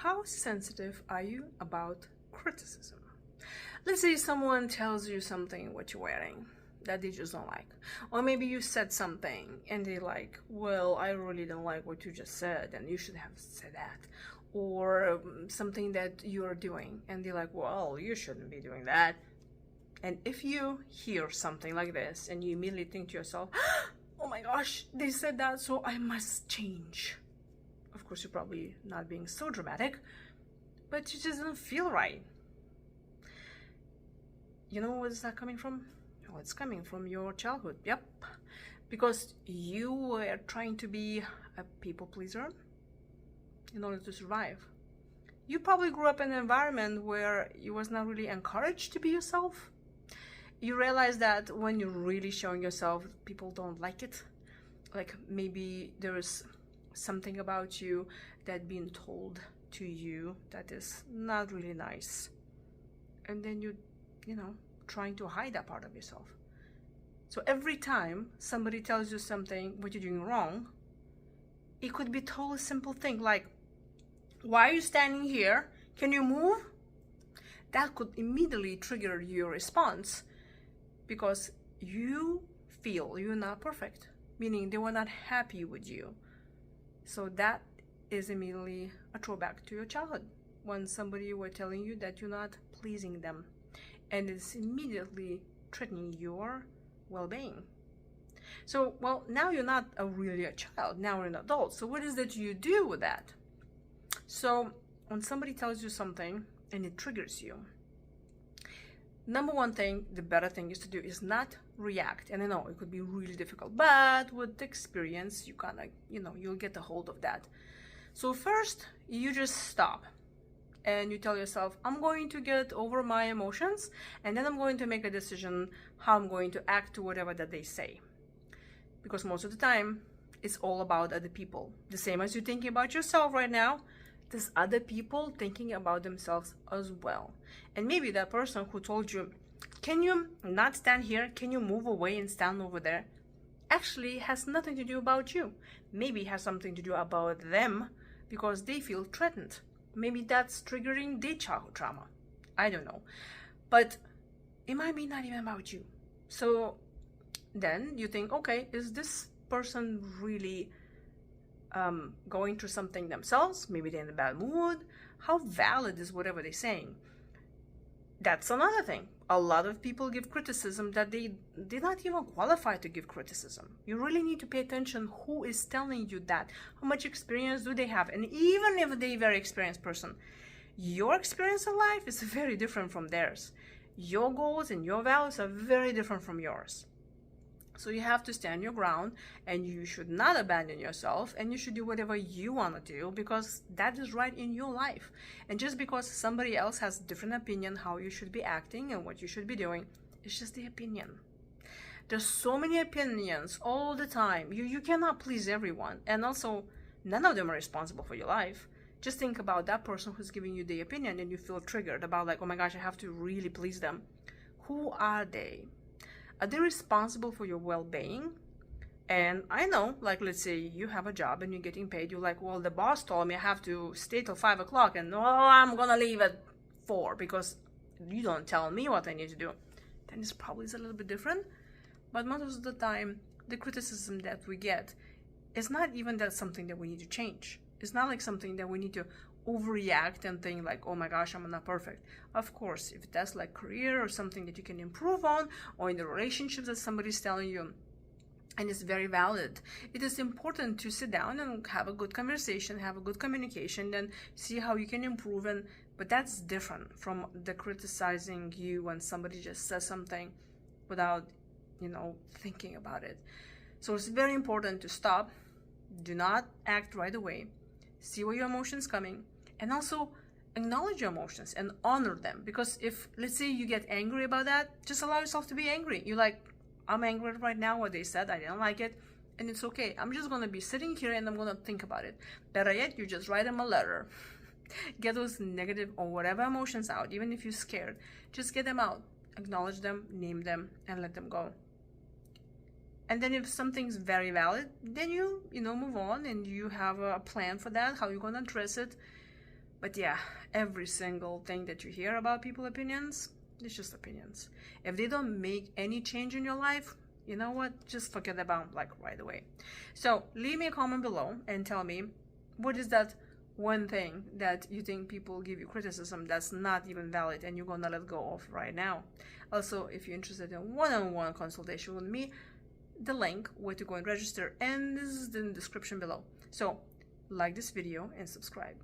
How sensitive are you about criticism? Let's say someone tells you something what you're wearing that they just don't like. Or maybe you said something and they like, well, I really don't like what you just said and you should have said that. Or something that you're doing and they're like, well, you shouldn't be doing that. And if you hear something like this and you immediately think to yourself, oh my gosh, they said that, so I must change. Of course, you're probably not being so dramatic, but it just doesn't feel right. You know where's that coming from? Well, it's coming from your childhood. Yep. Because you were trying to be a people pleaser in order to survive. You probably grew up in an environment where you was not really encouraged to be yourself. You realize that when you're really showing yourself, people don't like it. Like maybe there is something about you that being told to you that is not really nice. And then you trying to hide that part of yourself. So every time somebody tells you something, what you're doing wrong, it could be a totally simple thing like, why are you standing here? Can you move? That could immediately trigger your response because you feel you're not perfect, meaning they were not happy with you. So that is immediately a throwback to your childhood when somebody were telling you that you're not pleasing them, and it's immediately threatening your well-being. So, well, now you're not really a child, now you're an adult. So what is it you do with that? So when somebody tells you something and it triggers you, number one thing, the better thing is to do is not react. And I know it could be really difficult, but with experience, you kind of, you'll get a hold of that. So first, you just stop and you tell yourself, I'm going to get over my emotions and then I'm going to make a decision how I'm going to act to whatever that they say. Because most of the time, it's all about other people. The same as you're thinking about yourself right now, there's other people thinking about themselves as well. And maybe that person who told you, can you not stand here? Can you move away and stand over there? Actually has nothing to do about you. Maybe it has something to do about them because they feel threatened. Maybe that's triggering their childhood trauma. I don't know. But it might be not even about you. So then you think, okay, is this person really going through something themselves? Maybe they're in a bad mood. How valid is whatever they're saying? That's another thing. A lot of people give criticism that they're not even qualified to give criticism. You really need to pay attention who is telling you that. How much experience do they have? And even if they're a very experienced person, your experience in life is very different from theirs. Your goals and your values are very different from yours. So you have to stand your ground and you should not abandon yourself and you should do whatever you want to do because that is right in your life. And just because somebody else has a different opinion how you should be acting and what you should be doing, it's just the opinion. There's so many opinions all the time. You cannot please everyone. And also, none of them are responsible for your life. Just think about that person who's giving you the opinion and you feel triggered about like, oh my gosh, I have to really please them. Who are they? Are they responsible for your well-being? And I know, like, let's say you have a job and you're getting paid. You're like, well, the boss told me I have to stay till 5 o'clock and I'm gonna leave at 4 because you don't tell me what I need to do. Then it's probably a little bit different. But most of the time, the criticism that we get is not even that something that we need to change. It's not like something that we need to overreact and think like, oh my gosh, I'm not perfect. Of course, if that's like career or something that you can improve on, or in the relationships that somebody's telling you, and it's very valid, it is important to sit down and have a good conversation, have a good communication, and see how you can improve. But that's different from the criticizing you when somebody just says something without thinking about it. So it's very important to stop, do not act right away, see where your emotions coming, and also acknowledge your emotions and honor them. Because if, let's say, you get angry about that, just allow yourself to be angry. You're like, I'm angry right now what they said, I didn't like it, and it's okay. I'm just gonna be sitting here and I'm gonna think about it. Better yet, you just write them a letter. Get those negative or whatever emotions out. Even if you're scared, just get them out, acknowledge them, name them, and let them go. And then if something's very valid, then you move on and you have a plan for that, how you're gonna address it. But yeah, every single thing that you hear about people's opinions, it's just opinions. If they don't make any change in your life, you know what? Just forget about them, like, right away. So leave me a comment below and tell me, what is that one thing that you think people give you criticism that's not even valid and you're gonna let go of right now? Also, if you're interested in one-on-one consultation with me, the link where to go and register and this is in the description below. So like this video and subscribe.